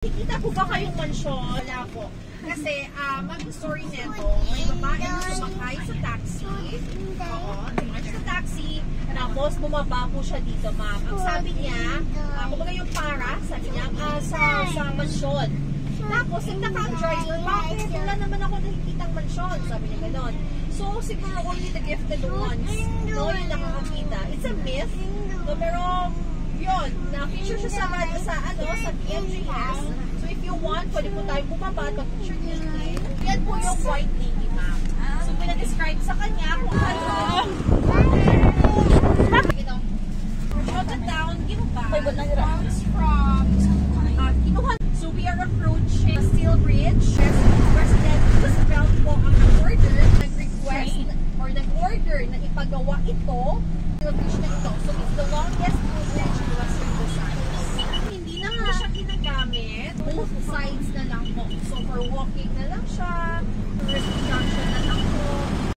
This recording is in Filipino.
Nakikita po ba kayong mansyon? Wala po. Kasi, mag-story neto, may babae na sumakay sa taxi. Oo, sumakay sa taxi. Tapos, bumaba po siya dito, ma'am. Ang sabi niya, kumbaga yung para, sabi niya, sa mansyon. Tapos, nagtaka ang driver, bakit? Wala naman ako nakikitang mansyon. Sabi niya gano'n. So, siguro only the gifted ones. No, yung nakakakita. It's a myth. No, pero, yun, na-feature siya sa PMGS. So, if you want, pwede po tayo bumaba at picture taking. Yan po yung white lady, ma'am. So, pinag-describe sa kanya kung ano. Shut it down, give back. Comes from, kinuha. So, we are approaching Steel Bridge. President Roosevelt po ang nag-order, nag-request, or nag-order na ipagawa ito. Steel Bridge na ito. So, it's the longest bridge in Western Visayas. Hindi na nga siya ginagamit. Both sides na lang po. So, for walking na lang siya.